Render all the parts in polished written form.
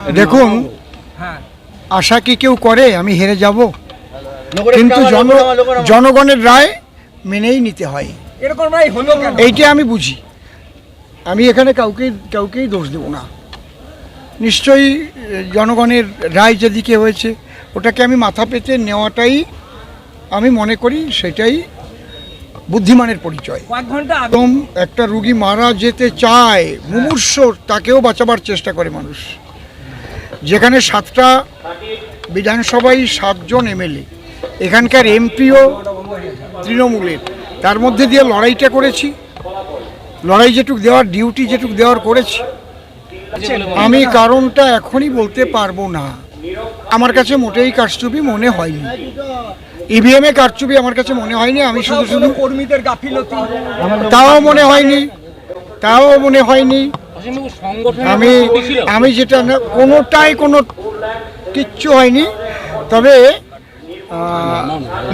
দেখুন, আশা কি কেউ করে আমি হেরে যাব? কিন্তু জনগণের রায় মেনেই নিতে হয়, এইটা আমি বুঝি। আমি এখানে কাউকেই দোষ দেব না। নিশ্চয়ই জনগণের রায় যেদিকে হয়েছে ওটাকে আমি মাথা পেতে নেওয়াটাই আমি মনে করি সেটাই বুদ্ধিমানের পরিচয়। একদম একটা রুগী মারা যেতে চায়, মুমূর্ষ, তাকেও বাঁচাবার চেষ্টা করে মানুষ। যেখানে 7টা বিধানসভায় 7 জন এমএলএ, এখানকার এমপিও তৃণমূলের, তার মধ্যে দিয়ে লড়াইটা করেছি। লড়াই যেটুক দেওয়ার, ডিউটি যেটুক দেওয়ার করেছি। আমি কারণটা এখনই বলতে পারবো না। আমার কাছে মোটেই কারচুপি মনে হয়নি, ইভিএমে কারচুপি আমার কাছে মনে হয়নি। আমি শুধু কর্মীদের গাফিলতি তাও মনে হয়নি। আমি যেটা না, কোনোটাই কোনো কিচ্ছু হয়নি। তবে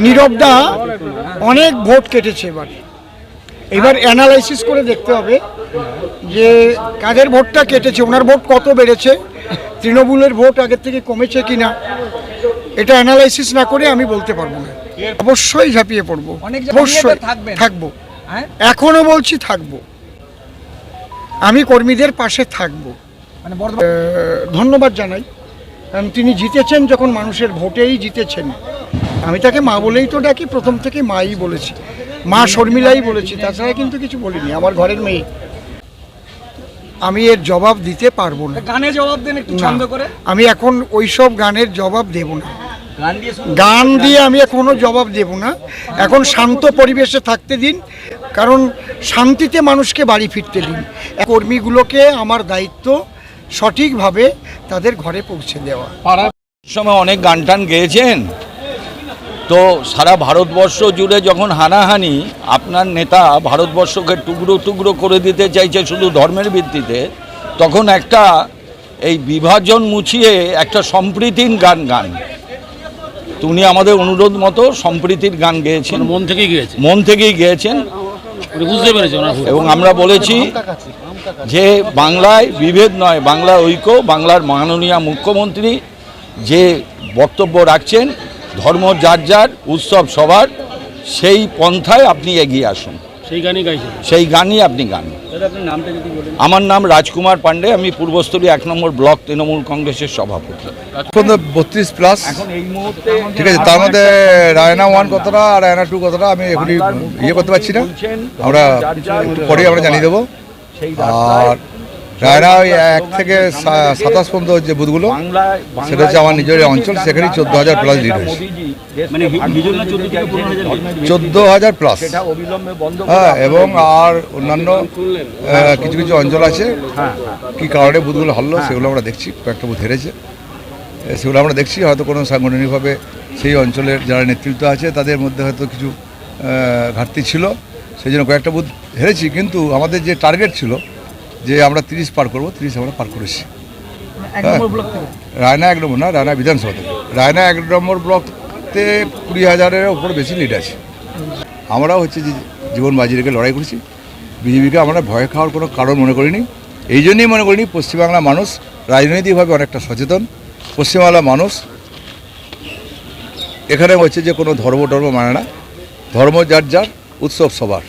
নীরবদা অনেক ভোট কেটেছে। এবার অ্যানালাইসিস করে দেখতে হবে যে কাদের ভোটটা কেটেছে, ওনার ভোট কত বেড়েছে, তৃণমূলের ভোট আগের থেকে কমেছে কিনা, এটা অ্যানালাইসিস না করে আমি বলতে পারবো না। অবশ্যই ঝাঁপিয়ে পড়বো, অবশ্যই থাকবো, এখনো বলছি থাকবো। আমি কর্মীদের পাশে থাকবো। ধন্যবাদ জানাই, কারণ তিনি জিতেছেন যখন মানুষের ভোটেই জিতেছেন। আমি তাকে মা বলেই তো ডাকি, প্রথম থেকে মাই বলেছি, মা শর্মিলাই বলেছি, তাছাড়া কিন্তু কিছু বলিনি। আমার ঘরের মেয়ে। আমি এর জবাব দিতে পারবো না। গানে জবাব দেন একটু ছন্দ করে। আমি এখন ওইসব গানের জবাব দেব না। গান দিয়ে আমি এখনো জবাব দেব না। এখন শান্ত পরিবেশে থাকতে দিন, কারণ শান্তিতে মানুষকে বাড়ি ফিরতে দিন। কর্মীগুলোকে আমার দায়িত্ব সঠিকভাবে তাদের ঘরে পৌঁছে দেওয়া। সময় অনেক গান টান গেয়েছেন তো, সারা ভারতবর্ষ জুড়ে যখন হানাহানি, আপনার নেতা ভারতবর্ষকে টুকরো টুকরো করে দিতে চাইছে শুধু ধর্মের ভিত্তিতে, তখন একটা এই বিভাজন মুছিয়ে একটা সম্প্রীতির গান উনি আমাদের অনুরোধ মতো সম্প্রীতির গান গেয়েছেন, মন থেকেই গেয়েছেন বুঝতে পেরেছেন। এবং আমরা বলেছি যে বাংলায় বিভেদ নয়, বাংলার ঐক্য। বাংলার মাননীয় মুখ্যমন্ত্রী যে বক্তব্য রাখছেন, ধর্ম যার যার, উৎসব সবার, সেই পন্থায় আপনি এগিয়ে আসুন। সেই গানই আপনি গান। আমার নাম রাজকুমার পান্ডে, আমি পূর্বস্থলী 1 নম্বর ব্লক তৃণমূল কংগ্রেসের সভাপতি। 32+। এখন এই মুহূর্তে ঠিক আছে, তার মধ্যে রায়না 1 কতটা আর রায়না 2 কতটা আমি এখনই করতে পারছি না। আমরা একটু পরেই আমরা জানিয়ে দেবো। আর রায়না 1 থেকে 27 পর্যন্ত যে বুথগুলো, সেটা হচ্ছে আমার নিজের অঞ্চল, সেখানেই 14,000+ লিড হয়েছে। 14,000+। হ্যাঁ, এবং আর অন্যান্য কিছু কিছু অঞ্চল আছে, কী কারণে বুথগুলো হারলো সেগুলো আমরা দেখছি। কয়েকটা বুথ হেরেছে, সেগুলো আমরা দেখছি। হয়তো কোনো সাংগঠনিকভাবে সেই অঞ্চলের যারা নেতৃত্ব আছে তাদের মধ্যে হয়তো কিছু ঘাটতি ছিল, সেই জন্য কয়েকটা বুথ হেরেছি। কিন্তু আমাদের যে টার্গেট ছিল যে আমরা 30 পার করবো, 30 আমরা পার করেছি। রায়না 1 নম্বর না, রায়না বিধানসভা থেকে। রায়না 1 নম্বর ব্লকতে 20,000-এর উপরে বেশি লিড আছে। আমরাও হচ্ছে যে জীবন বাজি রেখে লড়াই করেছি। বিজেপিকে আমরা ভয় খাওয়ার কোনো কারণ মনে করিনি। এই জন্যই মনে করিনি পশ্চিমবাংলার মানুষ রাজনৈতিকভাবে অনেকটা সচেতন। পশ্চিমবাংলার মানুষ এখানে হচ্ছে যে কোনো ধর্ম মানে না, ধর্ম যার যার, উৎসব সবার।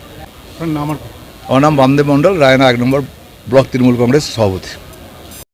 আমার নাম বামদেব মণ্ডল, রায়না 1 নম্বর ব্লক তৃণমূল কংগ্রেস সভাপতি।